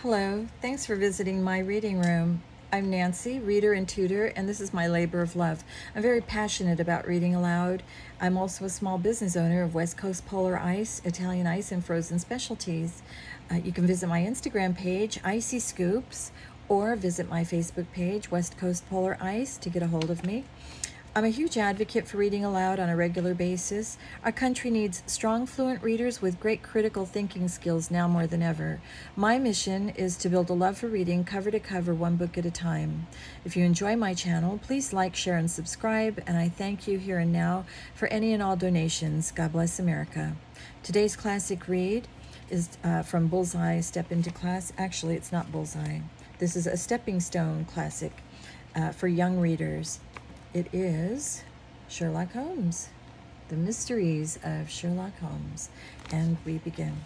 Hello, thanks for visiting my reading room. I'm Nancy, reader and tutor, and this is my labor of love. I'm very passionate about reading aloud. I'm also a small business owner of West Coast Polar Ice, Italian Ice, and frozen specialties. You can visit my Instagram page, Icy Scoops, or visit my Facebook page, West Coast Polar Ice, to get a hold of me. I'm a huge advocate for reading aloud on a regular basis. Our country needs strong, fluent readers with great critical thinking skills now more than ever. My mission is to build a love for reading cover to cover, one book at a time. If you enjoy my channel, please like, share, and subscribe, and I thank you here and now for any and all donations. God bless America. Today's classic read is from Bullseye, Step Into Class. Actually, it's not Bullseye. This is a stepping stone classic for young readers. It is Sherlock Holmes, The Mysteries of Sherlock Holmes, and we begin.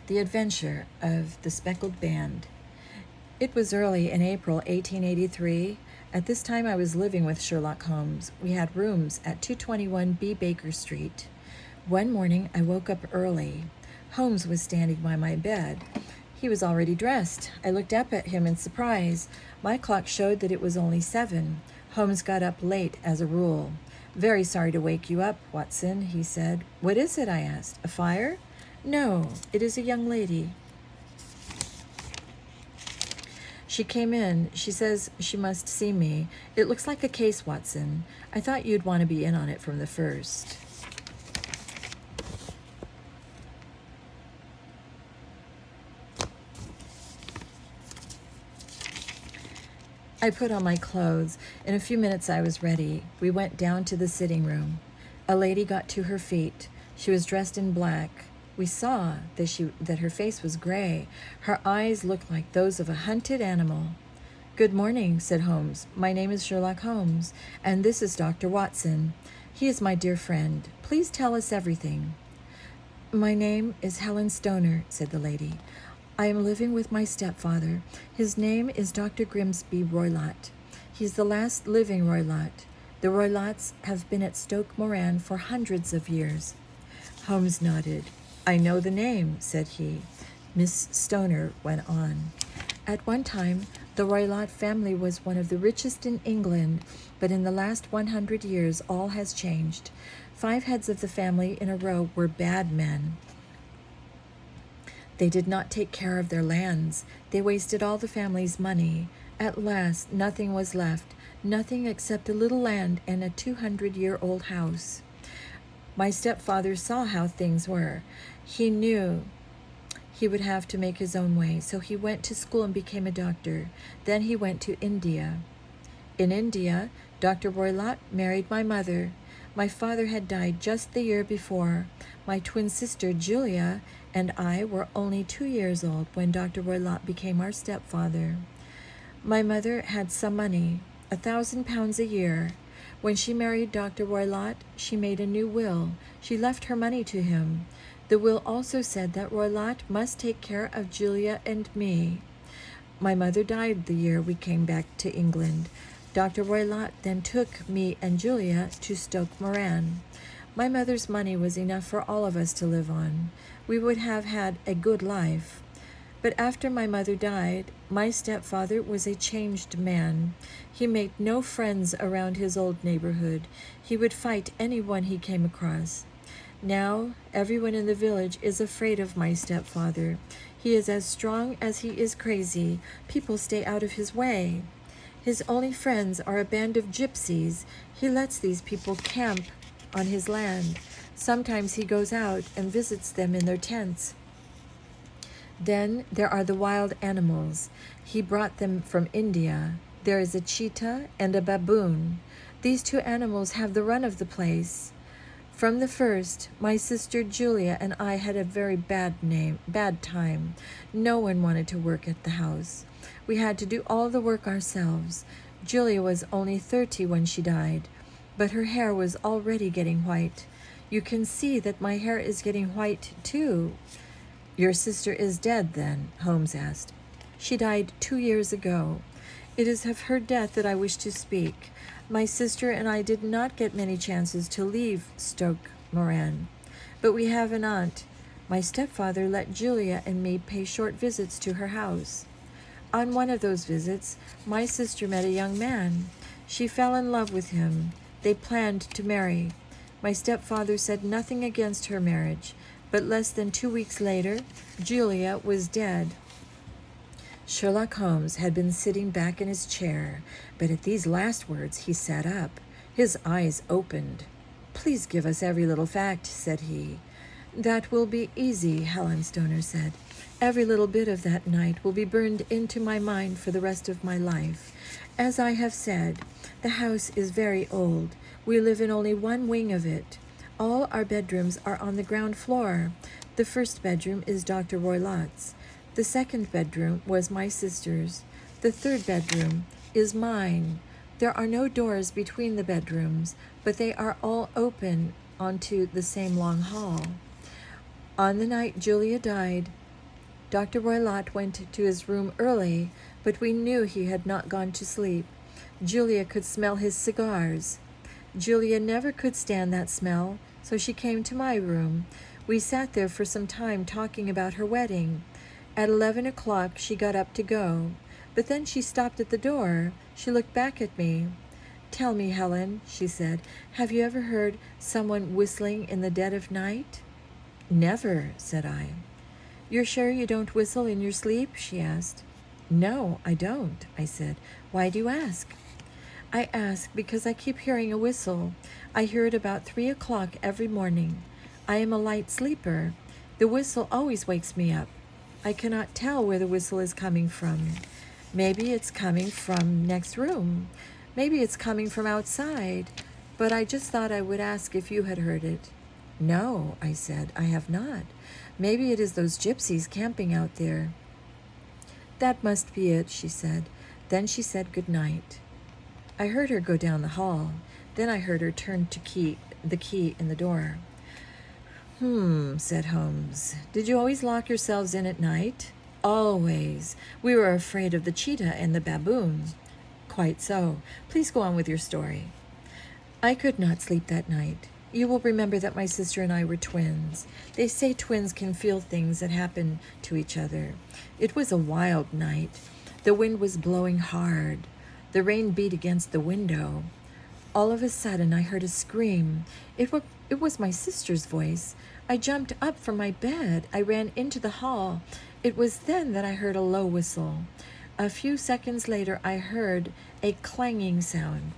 The Adventure of the Speckled Band. It was early in April 1883. At this time I was living with Sherlock Holmes. We had rooms at 221 B. Baker Street. One morning I woke up early. Holmes was standing by my bed. He was already dressed. I looked up at him in surprise. My clock showed that it was only 7. Holmes got up late, as a rule. "Very sorry to wake you up, Watson," he said. "What is it?" I asked. "A fire?" "No, it is a young lady. She came in. She says she must see me. It looks like a case, Watson. I thought you'd want to be in on it from the first." I put on my clothes. In a few minutes I was ready. We went down to the sitting room. A lady got to her feet. She was dressed in black. We saw that her face was gray. Her eyes looked like those of a hunted animal. "Good morning," said Holmes. "My name is Sherlock Holmes, and this is Dr. Watson. He is my dear friend. Please tell us everything." "My name is Helen Stoner," said the lady. "I am living with my stepfather. His name is Dr. Grimsby Roylott. He's the last living Roylott. The Roylotts have been at Stoke Moran for hundreds of years." Holmes nodded. "I know the name," said he. Miss Stoner went on. "At one time, the Roylott family was one of the richest in England, but in the last 100 years all has changed. 5 heads of the family in a row were bad men. They did not take care of their lands. They wasted all the family's money. At last, nothing was left, nothing except a little land and a 200-year-old house. My stepfather saw how things were. He knew he would have to make his own way, so he went to school and became a doctor. Then he went to India. In India, Dr. Roylott married my mother. My father had died just the year before. My twin sister, Julia, and I were only 2 years old when Dr. Roylott became our stepfather. My mother had some money, £1,000 a year. When she married Dr. Roylott, she made a new will. She left her money to him. The will also said that Roylott must take care of Julia and me. My mother died the year we came back to England. Dr. Roylott then took me and Julia to Stoke Moran. My mother's money was enough for all of us to live on. We would have had a good life. But after my mother died, my stepfather was a changed man. He made no friends around his old neighborhood. He would fight anyone he came across. Now, everyone in the village is afraid of my stepfather. He is as strong as he is crazy. People stay out of his way. His only friends are a band of gypsies. He lets these people camp on his land. Sometimes he goes out and visits them in their tents. Then there are the wild animals. He brought them from India. There is a cheetah and a baboon. These 2 animals have the run of the place. From the first, my sister Julia and I had a very bad time. No one wanted to work at the house. We had to do all the work ourselves. Julia was only 30 when she died, but her hair was already getting white. You can see that my hair is getting white too." "Your sister is dead, then?" Holmes asked. "She died 2 years ago. It is of her death that I wish to speak. My sister and I did not get many chances to leave Stoke Moran, but we have an aunt My stepfather let Julia and me pay short visits to her house. On one of those visits, my sister met a young man. She fell in love with him. They planned to marry. My stepfather said nothing against her marriage, but less than 2 weeks later, Julia was dead. Sherlock Holmes had been sitting back in his chair, but at these last words he sat up. His eyes opened. "Please give us every little fact," said he. "That will be easy," Helen Stoner said. "Every little bit of that night will be burned into my mind for the rest of my life. As I have said, the house is very old. We live in only one wing of it. All our bedrooms are on the ground floor. The first bedroom is Dr. Roylott's. The second bedroom was my sister's. The third bedroom is mine. There are no doors between the bedrooms, but they are all open onto the same long hall. On the night Julia died, Dr. Roylott went to his room early, but we knew he had not gone to sleep. Julia could smell his cigars. Julia never could stand that smell, so she came to my room. We sat there for some time talking about her wedding. At 11 o'clock she got up to go, but then she stopped at the door. She looked back at me. "Tell me, Helen," she said, "have you ever heard someone whistling in the dead of night?" "Never," said I. "You're sure you don't whistle in your sleep?" she asked. "No, I don't," I said. "Why do you ask?" "I ask because I keep hearing a whistle. I hear it about 3 o'clock every morning. I am a light sleeper. The whistle always wakes me up. I cannot tell where the whistle is coming from. Maybe it's coming from next room. Maybe it's coming from outside. But I just thought I would ask if you had heard it." "No," I said, "I have not. Maybe it is those gypsies camping out there." "That must be it," she said. Then she said good night. I heard her go down the hall. Then I heard her turn the key in the door. Said Holmes. "Did you always lock yourselves in at night?" "Always. We were afraid of the cheetah and the baboon." "Quite so. Please go on with your story." "I could not sleep that night. You will remember that my sister and I were twins. They say twins can feel things that happen to each other. It was a wild night. The wind was blowing hard. The rain beat against the window. All of a sudden, I heard a scream. It was my sister's voice. I jumped up from my bed. I ran into the hall. It was then that I heard a low whistle. A few seconds later, I heard a clanging sound.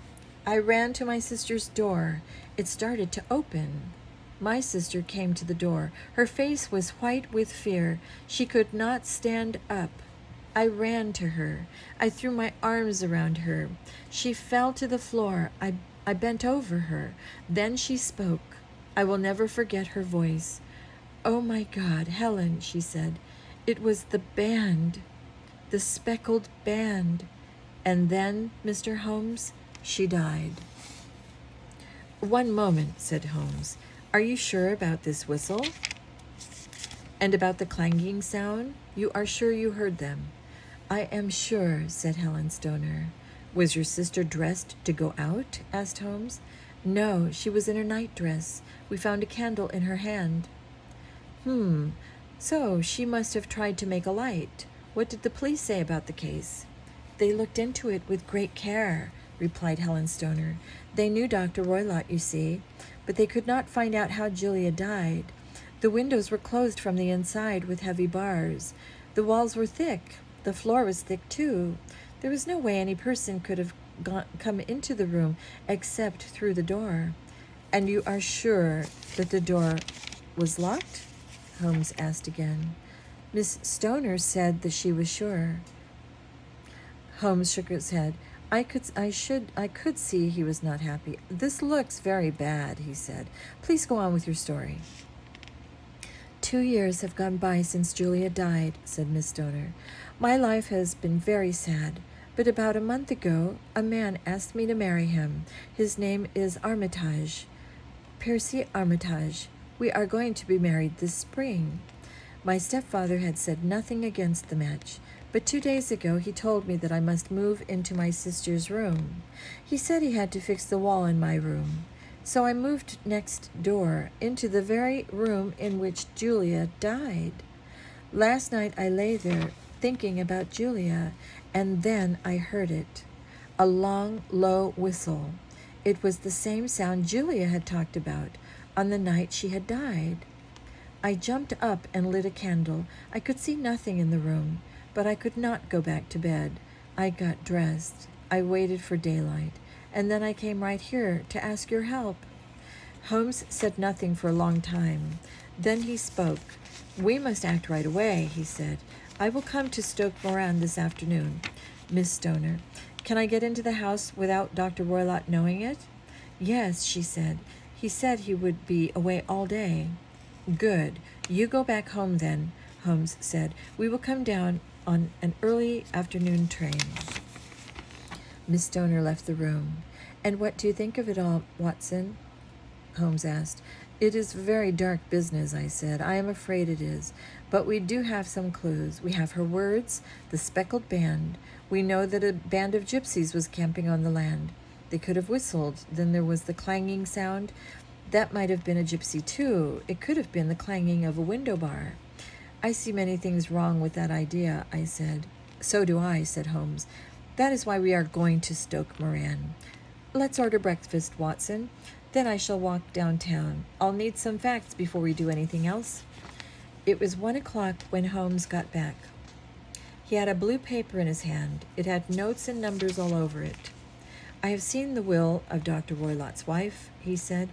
I ran to my sister's door. It started to open. My sister came to the door. Her face was white with fear. She could not stand up. I ran to her. I threw my arms around her. She fell to the floor. I bent over her. Then she spoke. I will never forget her voice. "Oh my God, Helen," she said. "It was the band, the Speckled band." And then, Mr. Holmes, she died. "One moment," said Holmes. "Are you sure about this whistle? And about the clanging sound? You are sure you heard them?" "I am sure," said Helen Stoner. "Was your sister dressed to go out?" asked Holmes. "No, she was in her nightdress. We found a candle in her hand." So she must have tried to make a light. What did the police say about the case?" "They looked into it with great care," replied Helen Stoner. "They knew Dr. Roylott, you see, but they could not find out how Julia died. The windows were closed from the inside with heavy bars. The walls were thick. The floor was thick, too. There was no way any person could have come into the room except through the door." "And you are sure that the door was locked?" Holmes asked again. "Miss Stoner said that she was sure." Holmes shook his head. I could see he was not happy. "This looks very bad," he said. "Please go on with your story." 2 years have gone by since Julia died," said Miss Stoner. "My life has been very sad, but about a month ago, a man asked me to marry him. His name is Armitage, Percy Armitage. We are going to be married this spring." My stepfather had said nothing against the match, but 2 days ago he told me that I must move into my sister's room. He said he had to fix the wall in my room. So I moved next door into the very room in which Julia died. Last night I lay there thinking about Julia, and then I heard it. A long, low whistle. It was the same sound Julia had talked about on the night she had died. I jumped up and lit a candle. I could see nothing in the room, but I could not go back to bed. I got dressed. I waited for daylight, and then I came right here to ask your help. Holmes said nothing for a long time. Then he spoke. We must act right away, he said. I will come to Stoke Moran this afternoon. Miss Stoner, can I get into the house without Dr. Roylott knowing it? Yes, she said. He said he would be away all day. Good. You go back home then, Holmes said. We will come down on an early afternoon train. Miss Stoner left the room. And what do you think of it all, Watson? Holmes asked. It is very dark business, I said. I am afraid it is. But we do have some clues. We have her words, the Speckled band. We know that a band of gypsies was camping on the land. They could have whistled. Then there was the clanging sound. That might have been a gypsy, too. It could have been the clanging of a window bar. I see many things wrong with that idea, I said. So do I, said Holmes. That is why we are going to Stoke Moran. Let's order breakfast, Watson. Then I shall walk downtown. I'll need some facts before we do anything else. It was 1 o'clock when Holmes got back. He had a blue paper in his hand. It had notes and numbers all over it. I have seen the will of Dr. Roylott's wife, he said.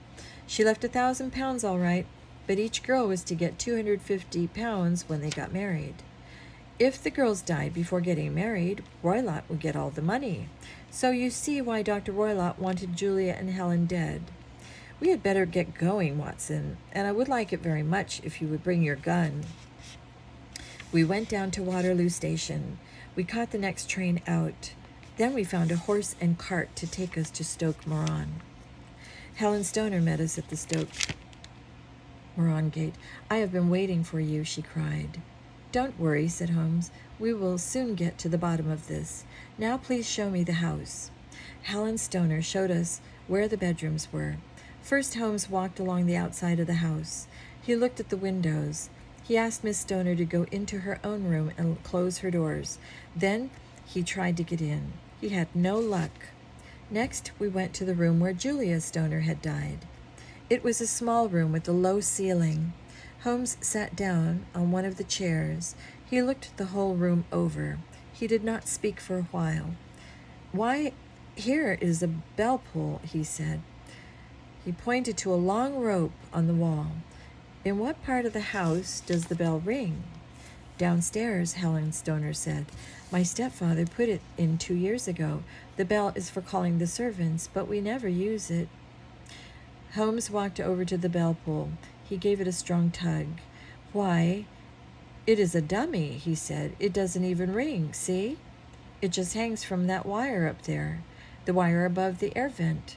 She left £1,000 all right, but each girl was to get £250 when they got married. If the girls died before getting married, Roylott would get all the money. So you see why Dr. Roylott wanted Julia and Helen dead. We had better get going, Watson, and I would like it very much if you would bring your gun. We went down to Waterloo Station. We caught the next train out. Then we found a horse and cart to take us to Stoke Moran. Helen Stoner met us at the Stoke Moran gate. I have been waiting for you, she cried. Don't worry, said Holmes. We will soon get to the bottom of this. Now please show me the house. Helen Stoner showed us where the bedrooms were. First, Holmes walked along the outside of the house. He looked at the windows. He asked Miss Stoner to go into her own room and close her doors. Then he tried to get in. He had no luck. Next, we went to the room where Julia Stoner had died. It was a small room with a low ceiling. Holmes sat down on one of the chairs. He looked the whole room over. He did not speak for a while. Why, here is a bell pull, he said. He pointed to a long rope on the wall. In what part of the house does the bell ring? Downstairs, Helen Stoner said. My stepfather put it in 2 years ago. The bell is for calling the servants, but we never use it. Holmes walked over to the bell pull. He gave it a strong tug. Why, it is a dummy, he said. It doesn't even ring, see? It just hangs from that wire up there, the wire above the air vent.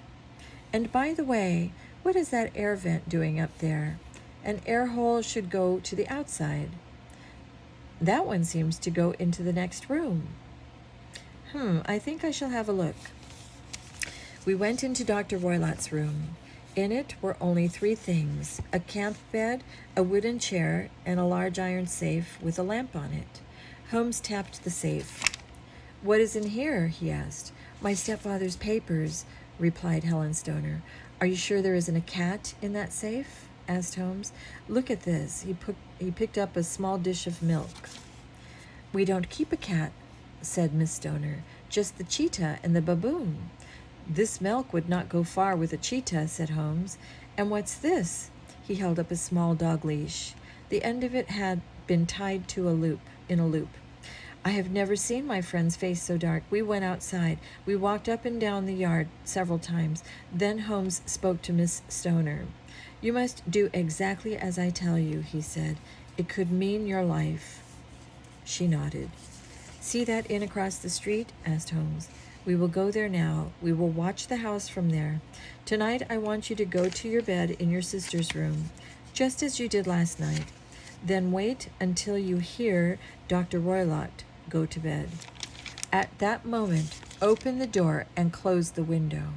And by the way, what is that air vent doing up there? An air hole should go to the outside. That one seems to go into the next room. I think I shall have a look. We went into Dr. Roylott's room. In it were only 3 things: a camp bed, a wooden chair, and a large iron safe with a lamp on it. Holmes tapped the safe. What is in here? He asked. My stepfather's papers, replied Helen Stoner. Are you sure there isn't a cat in that safe? Asked Holmes. Look at this. He picked up a small dish of milk. We don't keep a cat, said Miss Stoner. Just the cheetah and the baboon. This milk would not go far with a cheetah, said Holmes. And what's this? He held up a small dog leash. The end of it had been tied to in a loop. I have never seen my friend's face so dark. We went outside. We walked up and down the yard several times. Then Holmes spoke to Miss Stoner. You must do exactly as I tell you, he said. It could mean your life. She nodded. See that inn across the street? Asked Holmes. We will go there now. We will watch the house from there. Tonight I want you to go to your bed in your sister's room, just as you did last night. Then wait until you hear Dr. Roylott go to bed. At that moment, open the door and close the window.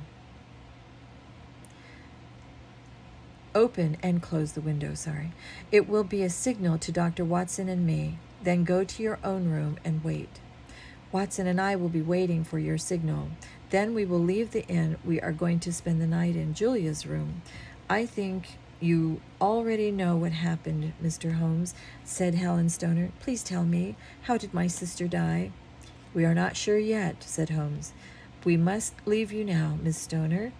Open and close the window, sorry. It will be a signal to Dr. Watson and me. Then go to your own room and wait. Watson and I will be waiting for your signal. Then we will leave the inn. We are going to spend the night in Julia's room. I think you already know what happened, Mr. Holmes, said Helen Stoner. Please tell me, how did my sister die? We are not sure yet, said Holmes. We must leave you now, Miss Stoner.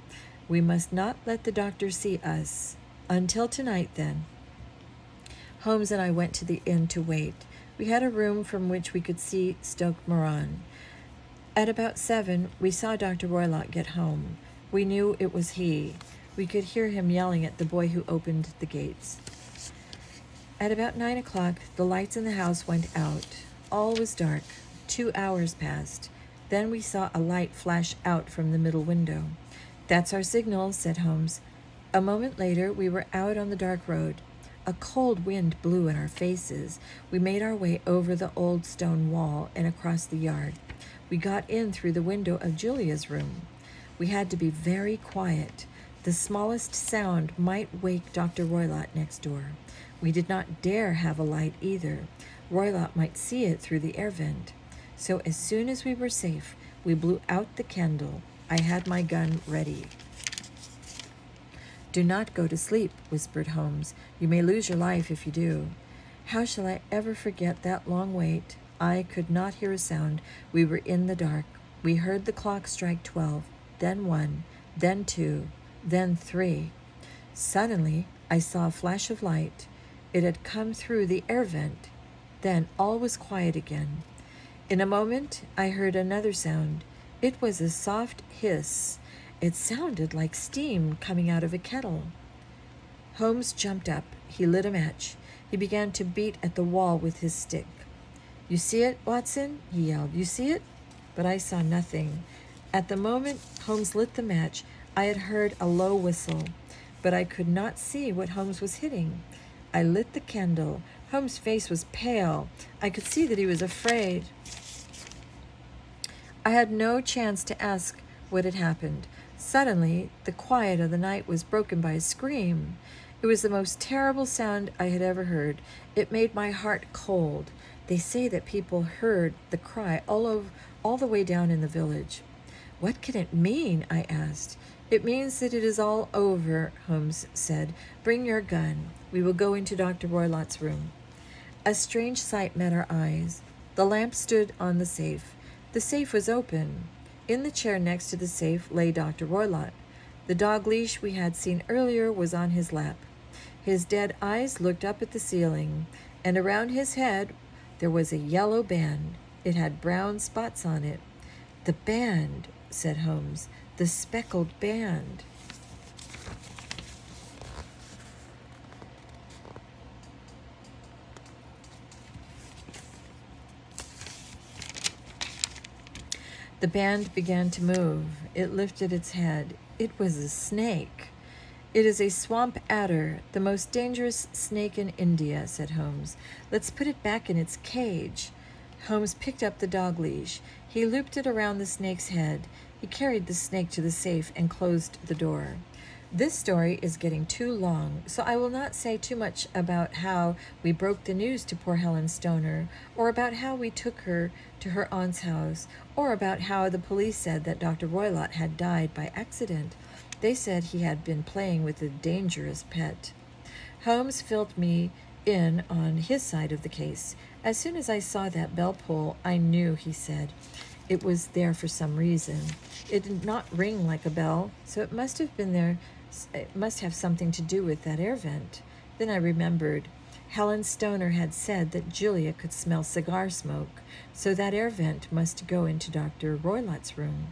We must not let the doctor see us. Until tonight, then. Holmes and I went to the inn to wait. We had a room from which we could see Stoke Moran. At about 7, we saw Dr. Roylott get home. We knew it was he. We could hear him yelling at the boy who opened the gates. At about 9 o'clock, the lights in the house went out. All was dark. 2 hours passed. Then we saw a light flash out from the middle window. That's our signal, said Holmes. A moment later, we were out on the dark road. A cold wind blew in our faces. We made our way over the old stone wall and across the yard. We got in through the window of Julia's room. We had to be very quiet. The smallest sound might wake Dr. Roylott next door. We did not dare have a light either. Roylott might see it through the air vent. So as soon as we were safe, we blew out the candle. I had my gun ready. Do not go to sleep, whispered Holmes. You may lose your life if you do. How shall I ever forget that long wait? I could not hear a sound. We were in the dark. We heard the clock strike 12, then 1, then 2, then 3. Suddenly, I saw a flash of light. It had come through the air vent. Then all was quiet again. In a moment, I heard another sound. It was a soft hiss. It sounded like steam coming out of a kettle. Holmes jumped up. He lit a match. He began to beat at the wall with his stick. You see it, Watson? He yelled. You see it? But I saw nothing. At the moment Holmes lit the match, I had heard a low whistle, but I could not see what Holmes was hitting. I lit the candle. Holmes' face was pale. I could see that he was afraid. I had no chance to ask what had happened. Suddenly, the quiet of the night was broken by a scream. It was the most terrible sound I had ever heard. It made my heart cold. They say that people heard the cry all the way down in the village. What can it mean? I asked. It means that it is all over, Holmes said. Bring your gun. We will go into Dr. Roylott's room. A strange sight met our eyes. The lamp stood on the safe. The safe was open. In the chair next to the safe lay Dr. Roylott. The dog leash we had seen earlier was on his lap. His dead eyes looked up at the ceiling, and around his head there was a yellow band. It had brown spots on it. The band, said Holmes, the speckled band. The band began to move. It lifted its head. It was a snake. It is a swamp adder, the most dangerous snake in India, said Holmes. Let's put it back in its cage. Holmes picked up the dog leash. He looped it around the snake's head. He carried the snake to the safe and closed the door. This story is getting too long, so I will not say too much about how we broke the news to poor Helen Stoner, or about how we took her to her aunt's house, or about how the police said that Dr. Roylott had died by accident. They said he had been playing with a dangerous pet. Holmes filled me in on his side of the case. As soon as I saw that bell pull, I knew, he said. It was there for some reason. It did not ring like a bell, so it must have been there. It must have something to do with that air vent. Then I remembered. Helen Stoner had said that Julia could smell cigar smoke, so that air vent must go into Dr. Roylott's room.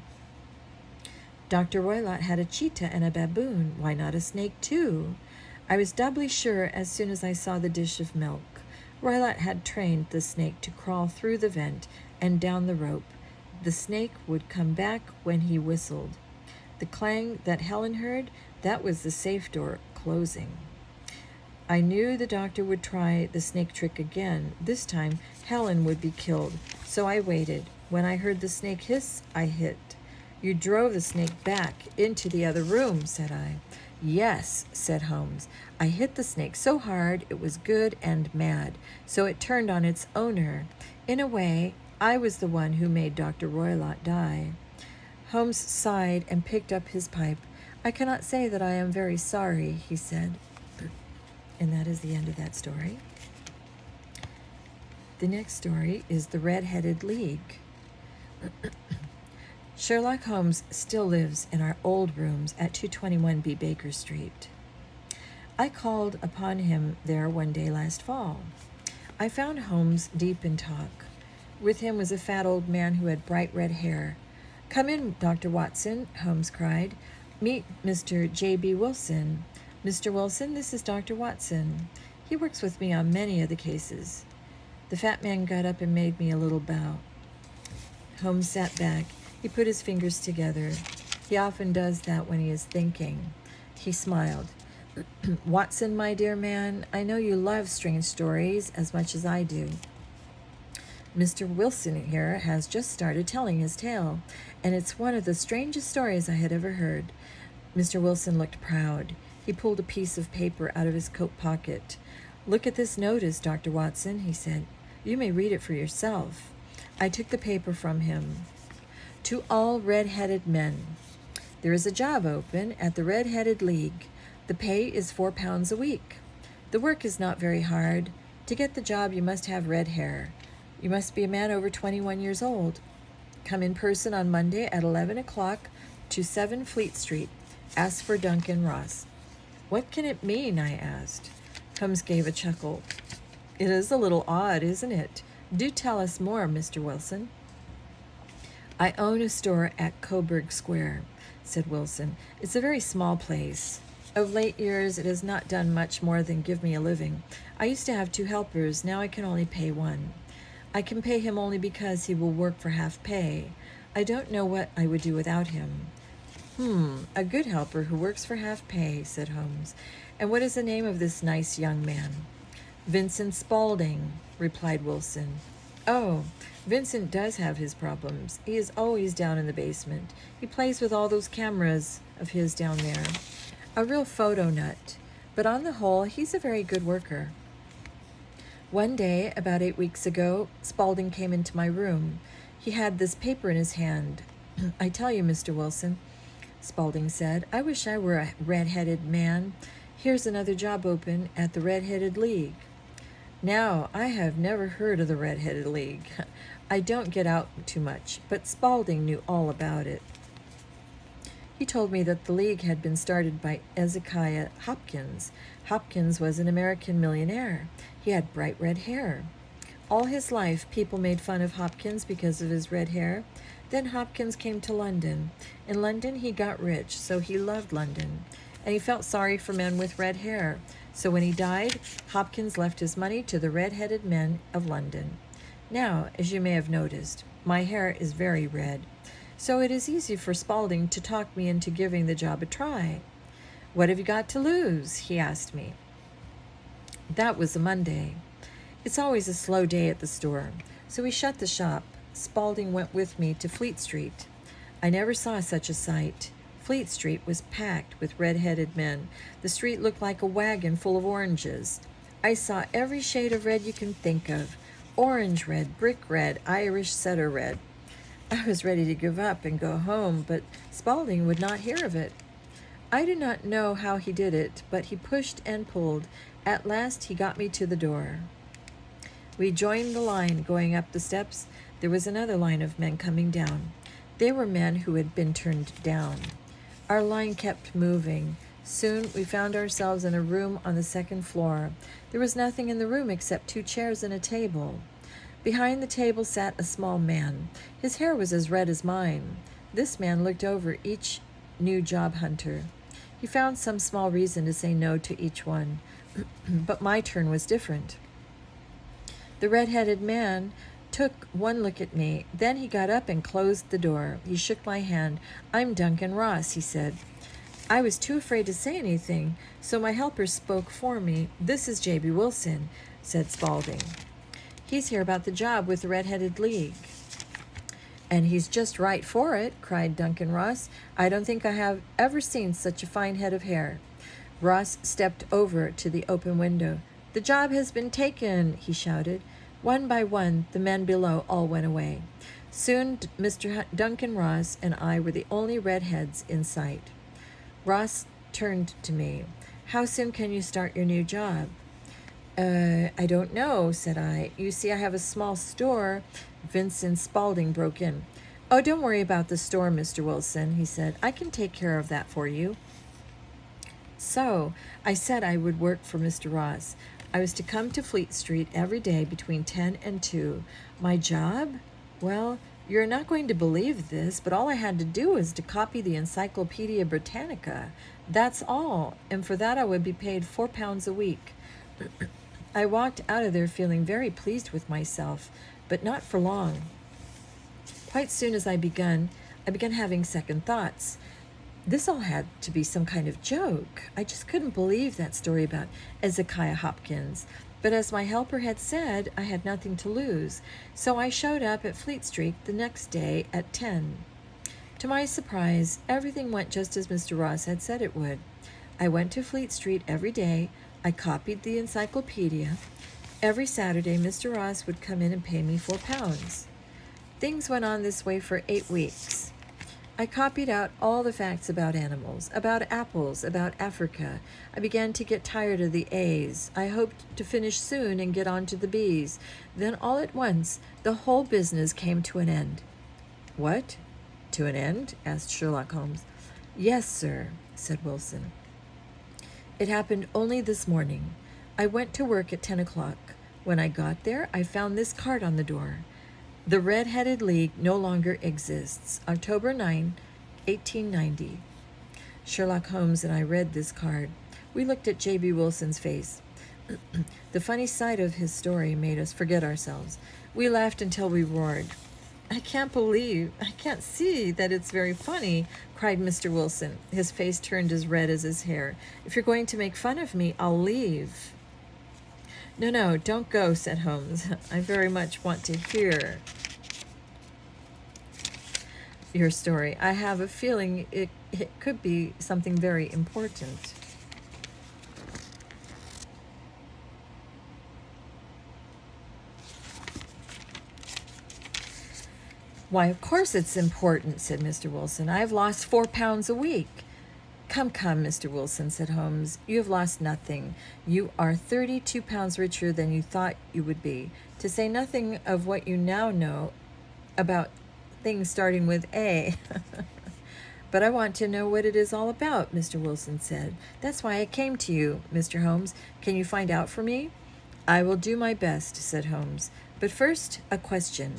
Dr. Roylott had a cheetah and a baboon. Why not a snake, too? I was doubly sure as soon as I saw the dish of milk. Roylott had trained the snake to crawl through the vent and down the rope. The snake would come back when he whistled. The clang that Helen heard, that was the safe door closing. I knew the doctor would try the snake trick again. This time, Helen would be killed, so I waited. When I heard the snake hiss, I hit. You drove the snake back into the other room, said I. Yes, said Holmes. I hit the snake so hard it was good and mad, so it turned on its owner. In a way, I was the one who made Dr. Roylott die. Holmes sighed and picked up his pipe. I cannot say that I am very sorry, he said. And that is the end of that story. The next story is The Red-Headed League. Sherlock Holmes still lives in our old rooms at 221B Baker Street. I called upon him there one day last fall. I found Holmes deep in talk. With him was a fat old man who had bright red hair. Come in, Dr. Watson, Holmes cried. Meet Mr. J.B. Wilson. Mr. Wilson, this is Dr. Watson. He works with me on many of the cases. The fat man got up and made me a little bow. Holmes sat back. He put his fingers together. He often does that when he is thinking. He smiled. Watson, my dear man, I know you love strange stories as much as I do. Mr. Wilson here has just started telling his tale, and it's one of the strangest stories I had ever heard. Mr. Wilson looked proud. He pulled a piece of paper out of his coat pocket. Look at this notice, Dr. Watson, he said. You may read it for yourself. I took the paper from him. To all red-headed men. There is a job open at the Red-Headed League. The pay is £4 a week. The work is not very hard. To get the job, you must have red hair. You must be a man over 21 years old. Come in person on Monday at 11 o'clock to 7 Fleet Street. Ask for Duncan Ross. What can it mean? I asked. Holmes gave a chuckle. It is a little odd, isn't it? Do tell us more, Mr. Wilson. I own a store at Coburg Square, said Wilson. It's a very small place. Of late years, it has not done much more than give me a living. I used to have 2 helpers. Now I can only pay 1. I can pay him only because he will work for half pay. I don't know what I would do without him. A good helper who works for half pay, said Holmes. And what is the name of this nice young man? Vincent Spaulding, replied Wilson. Oh, Vincent does have his problems. He is always down in the basement. He plays with all those cameras of his down there. A real photo nut. But on the whole, he's a very good worker. One day, about 8 weeks ago, Spaulding came into my room. He had this paper in his hand. I tell you, Mr. Wilson, Spaulding said, I wish I were a red-headed man. Here's another job open at the Red-Headed League. Now, I have never heard of the Red-Headed League. I don't get out too much, but Spaulding knew all about it. He told me that the league had been started by Ezekiah Hopkins. Hopkins was an American millionaire. He had bright red hair. All his life, people made fun of Hopkins because of his red hair. Then Hopkins came to London. In London, he got rich, so he loved London. And he felt sorry for men with red hair. So when he died, Hopkins left his money to the red-headed men of London. Now, as you may have noticed, my hair is very red. So it is easy for Spaulding to talk me into giving the job a try. What have you got to lose? He asked me. That was a Monday. It's always a slow day at the store. So we shut the shop. Spaulding went with me to Fleet Street. I never saw such a sight. Fleet Street was packed with red-headed men. The street looked like a wagon full of oranges. I saw every shade of red you can think of. Orange red, brick red, Irish setter red. I was ready to give up and go home, but Spaulding would not hear of it. I do not know how he did it, but he pushed and pulled. At last he got me to the door. We joined the line going up the steps. There was another line of men coming down. They were men who had been turned down. Our line kept moving. Soon we found ourselves in a room on the 2nd floor. There was nothing in the room except 2 chairs and a table. Behind the table sat a small man. His hair was as red as mine. This man looked over each new job hunter. He found some small reason to say no to each one. But my turn was different. The red-headed man took one look at me. Then he got up and closed the door. He shook my hand. I'm Duncan Ross, he said. I was too afraid to say anything, so my helper spoke for me. This is J.B. Wilson, said Spaulding. He's here about the job with the Red-Headed League. And he's just right for it, cried Duncan Ross. I don't think I have ever seen such a fine head of hair. Ross stepped over to the open window. "The job has been taken," he shouted. One by one, the men below all went away. Soon Mr. Duncan Ross and I were the only redheads in sight. Ross turned to me. "How soon can you start your new job?" I don't know," said I. "You see, I have a small store." Vincent Spaulding broke in. "Oh, don't worry about the store, Mr. Wilson," he said. "I can take care of that for you." So I said I would work for Mr. Ross. I was to come to Fleet Street every day between 10 and 2. My job? Well, you're not going to believe this, but all I had to do was to copy the Encyclopedia Britannica. That's all, and for that I would be paid £4 a week. I walked out of there feeling very pleased with myself, but not for long. Quite soon as I began having second thoughts. This all had to be some kind of joke. I just couldn't believe that story about Ezekiah Hopkins. But as my helper had said, I had nothing to lose, so I showed up at Fleet Street the next day at 10. To my surprise, everything went just as Mr. Ross had said it would. I went to Fleet Street every day. I copied the encyclopedia. Every Saturday, Mr. Ross would come in and pay me £4. Things went on this way for 8 weeks. I copied out all the facts about animals, about apples, about Africa. I began to get tired of the A's. I hoped to finish soon and get on to the B's. Then all at once, the whole business came to an end. "What? To an end?" asked Sherlock Holmes. "Yes, sir," said Wilson. "It happened only this morning. I went to work at 10 o'clock. When I got there, I found this card on the door. The Red-Headed League no longer exists. October 9, 1890. Sherlock Holmes and I read this card. We looked at J.B. Wilson's face. The funny side of his story made us forget ourselves. We laughed until we roared. I can't see that it's very funny," cried Mr. Wilson. His face turned as red as his hair. "If you're going to make fun of me, I'll leave." No, don't go," said Holmes. "I very much want to hear your story. I have a feeling it could be something very important." "Why, of course it's important," said Mr. Wilson. "I have lost £4 a week." Come, Mr. Wilson," said Holmes. "You have lost nothing. You are £32 richer than you thought you would be, to say nothing of what you now know about things starting with A." "But I want to know what it is all about," Mr. Wilson said. "That's why I came to you, Mr. Holmes. Can you find out for me?" "I will do my best," said Holmes. "But first, a question.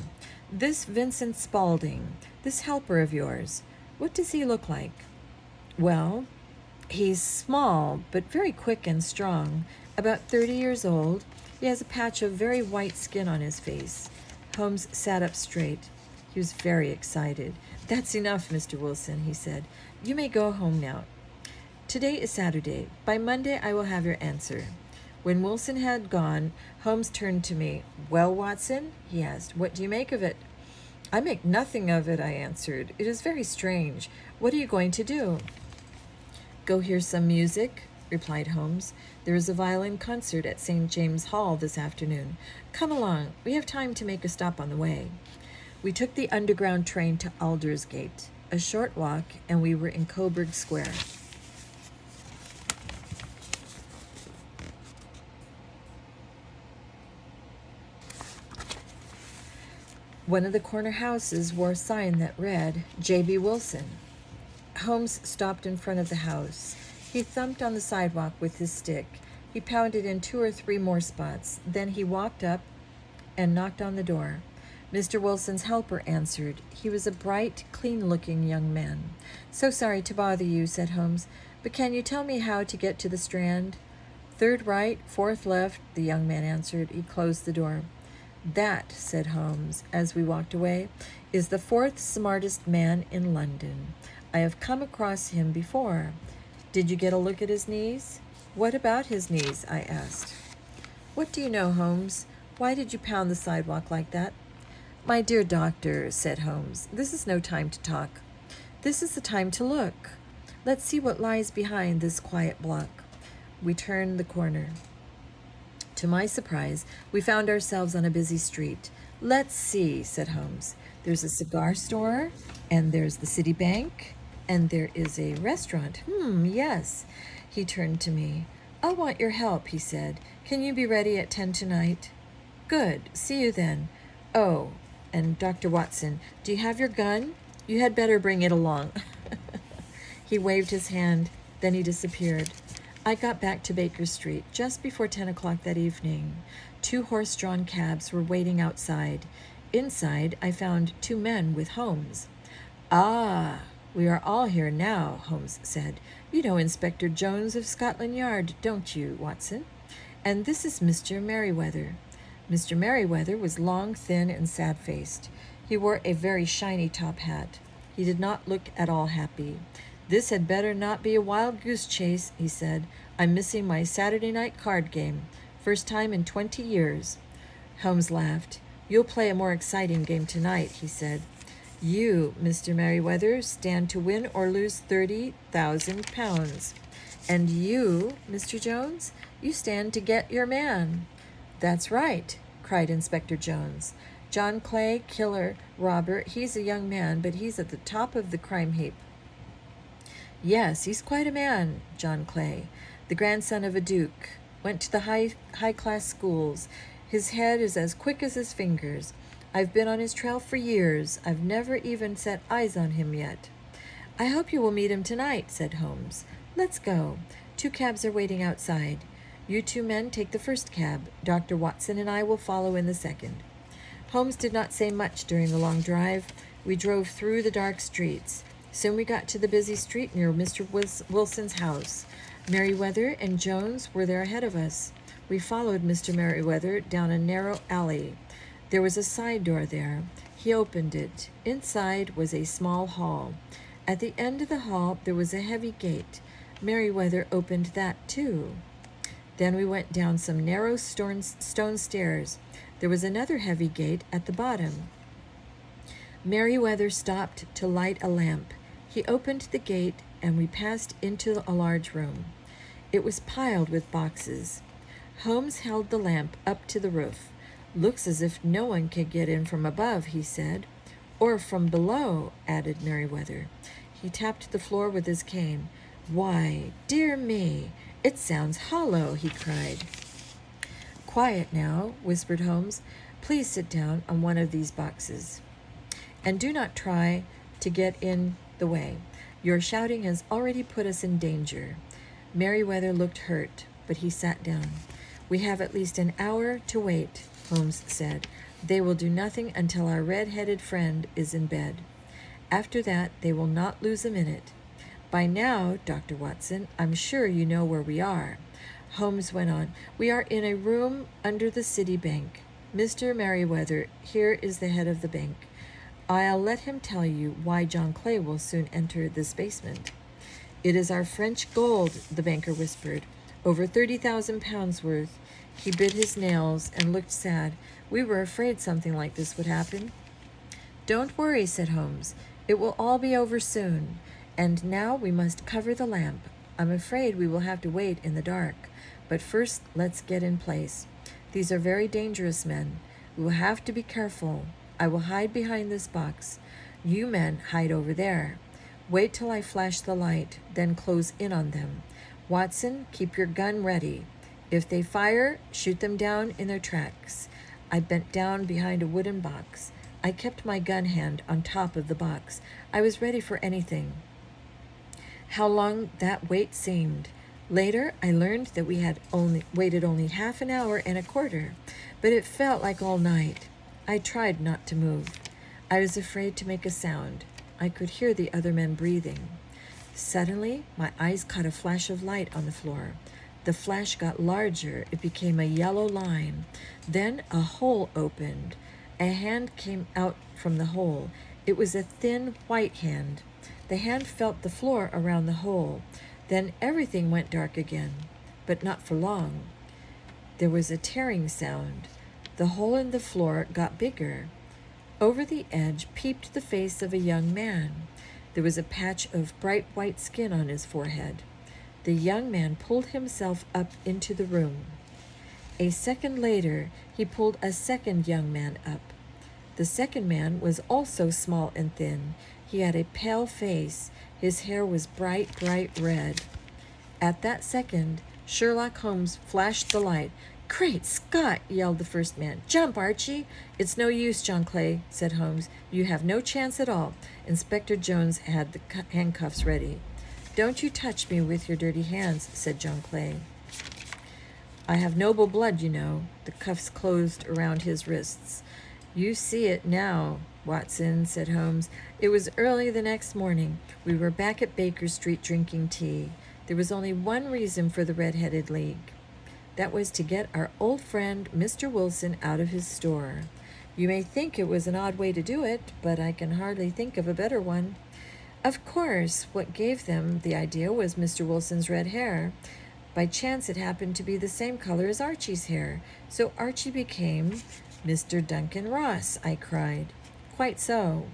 This Vincent Spaulding, this helper of yours, what does he look like?" "Well, he's small, but very quick and strong, about 30 years old. He has a patch of very white skin on his face." Holmes sat up straight. He was very excited. "That's enough, Mr. Wilson," he said. "You may go home now. Today is Saturday. By Monday I will have your answer." When Wilson had gone, Holmes turned to me. "Well, Watson," he asked, "what do you make of it?" "I make nothing of it," I answered. "It is very strange. What are you going to do?" "Go hear some music," replied Holmes. "There is a violin concert at St. James Hall this afternoon. Come along. We have time to make a stop on the way." We took the underground train to Aldersgate. A short walk, and we were in Coburg Square. One of the corner houses wore a sign that read, "J.B. Wilson." Holmes stopped in front of the house. He thumped on the sidewalk with his stick. He pounded in 2 or 3 more spots. Then he walked up and knocked on the door. Mr. Wilson's helper answered. He was a bright, clean-looking young man. "So sorry to bother you," said Holmes, "but can you tell me how to get to the Strand?" "3rd right, 4th left," the young man answered. He closed the door. "That," said Holmes, as we walked away, "is the 4th smartest man in London. I have come across him before. Did you get a look at his knees?" "What about his knees?" I asked. "What do you know, Holmes? Why did you pound the sidewalk like that?" "My dear doctor," said Holmes, "this is no time to talk. This is the time to look. Let's see what lies behind this quiet block." We turned the corner. To my surprise, we found ourselves on a busy street. "Let's see," said Holmes. "There's a cigar store, and there's the city bank, and there is a restaurant. Yes." He turned to me. "I'll want your help," he said. "Can you be ready at 10 tonight?" "Good. See you then. Oh, and Dr. Watson, do you have your gun? You had better bring it along." He waved his hand, then he disappeared. I got back to Baker Street just before 10 o'clock that evening. 2 horse-drawn cabs were waiting outside. Inside, I found 2 men with Holmes. "Ah, we are all here now," Holmes said. "You know Inspector Jones of Scotland Yard, don't you, Watson? And this is Mr. Merryweather." Mr. Merryweather was long, thin, and sad-faced. He wore a very shiny top hat. He did not look at all happy. "This had better not be a wild goose chase," he said. "I'm missing my Saturday night card game. First time in 20 years. Holmes laughed. "You'll play a more exciting game tonight," he said. "You, Mr. Merryweather, stand to win or lose £30,000. And you, Mr. Jones, you stand to get your man." "That's right," cried Inspector Jones. "John Clay, killer, robber, he's a young man, but he's at the top of the crime heap." "Yes, he's quite a man, John Clay. The grandson of a duke. Went to the high-class schools. His head is as quick as his fingers. I've been on his trail for years. I've never even set eyes on him yet." "I hope you will meet him tonight," said Holmes. "Let's go. 2 cabs are waiting outside. You 2 men take the first cab. Dr. Watson and I will follow in the second." Holmes did not say much during the long drive. We drove through the dark streets. Soon we got to the busy street near Mr. Wilson's house. Merryweather and Jones were there ahead of us. We followed Mr. Merryweather down a narrow alley. There was a side door there. He opened it. Inside was a small hall. At the end of the hall there was a heavy gate. Merryweather opened that too. Then we went down some narrow stone stairs. There was another heavy gate at the bottom. Merryweather stopped to light a lamp. He opened the gate, and we passed into a large room. It was piled with boxes. Holmes held the lamp up to the roof. "Looks as if no one could get in from above," he said. "Or from below," added Merryweather. He tapped the floor with his cane. "Why, dear me, it sounds hollow," he cried. "Quiet now," whispered Holmes. "Please sit down on one of these boxes. And do not try to get in the way. Your shouting has already put us in danger." Merryweather looked hurt, but he sat down. "We have at least an hour to wait," Holmes said. "They will do nothing until our red-headed friend is in bed. After that, they will not lose a minute. By now, Dr. Watson, I'm sure you know where we are." Holmes went on. "We are in a room under the city bank. Mr. Merryweather, here is the head of the bank. I'll let him tell you why John Clay will soon enter this basement." "It is our French gold," the banker whispered. "Over £30,000 worth." He bit his nails and looked sad. "We were afraid something like this would happen." "Don't worry," said Holmes. "It will all be over soon. And now we must cover the lamp. I'm afraid we will have to wait in the dark. But first, let's get in place. These are very dangerous men. We will have to be careful. I will hide behind this box. You men hide over there. Wait till I flash the light, then close in on them. Watson, keep your gun ready. If they fire, shoot them down in their tracks." I bent down behind a wooden box. I kept my gun hand on top of the box. I was ready for anything. How long that wait seemed. Later, I learned that we had waited only half an hour and a quarter, but it felt like all night. I tried not to move. I was afraid to make a sound. I could hear the other men breathing. Suddenly, my eyes caught a flash of light on the floor. The flash got larger. It became a yellow line. Then a hole opened. A hand came out from the hole. It was a thin, white hand. The hand felt the floor around the hole. Then everything went dark again, but not for long. There was a tearing sound. The hole in the floor got bigger. Over the edge peeped the face of a young man. There was a patch of bright white skin on his forehead. The young man pulled himself up into the room. A second later, he pulled a second young man up. The second man was also small and thin. He had a pale face. His hair was bright, bright red. At that second, Sherlock Holmes flashed the light. "Great Scott!" yelled the first man. "Jump, Archie!" "It's no use, John Clay," said Holmes. "You have no chance at all." Inspector Jones had the handcuffs ready. "Don't you touch me with your dirty hands," said John Clay. "I have noble blood, you know." The cuffs closed around his wrists. "You see it now, Watson," said Holmes. "It was early the next morning. We were back at Baker Street drinking tea. There was only one reason for the Red-Headed League. That was to get our old friend Mr. Wilson out of his store. You may think it was an odd way to do it, but I can hardly think of a better one. Of course, what gave them the idea was Mr. Wilson's red hair. By chance it happened to be the same color as Archie's hair, so Archie became Mr. Duncan Ross," I cried. "Quite so.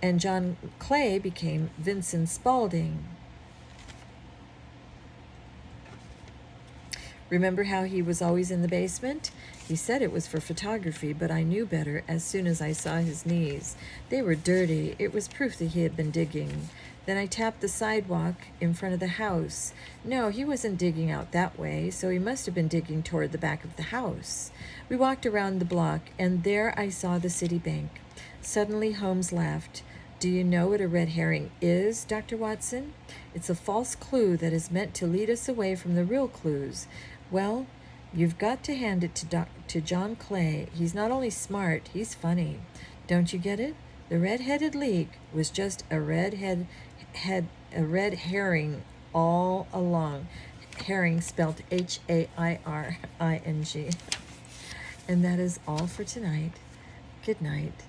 And John Clay became Vincent Spaulding. Remember how he was always in the basement? He said it was for photography, but I knew better as soon as I saw his knees. They were dirty. It was proof that he had been digging. Then I tapped the sidewalk in front of the house. No, he wasn't digging out that way, so he must have been digging toward the back of the house. We walked around the block, and there I saw the city bank. Suddenly Holmes laughed. "Do you know what a red herring is, Dr. Watson? It's a false clue that is meant to lead us away from the real clues. Well, you've got to hand it to John Clay. He's not only smart, he's funny. Don't you get it? The Red-Headed League was just a red herring all along. Herring spelled H-A-I-R-I-N-G. And that is all for tonight. Good night.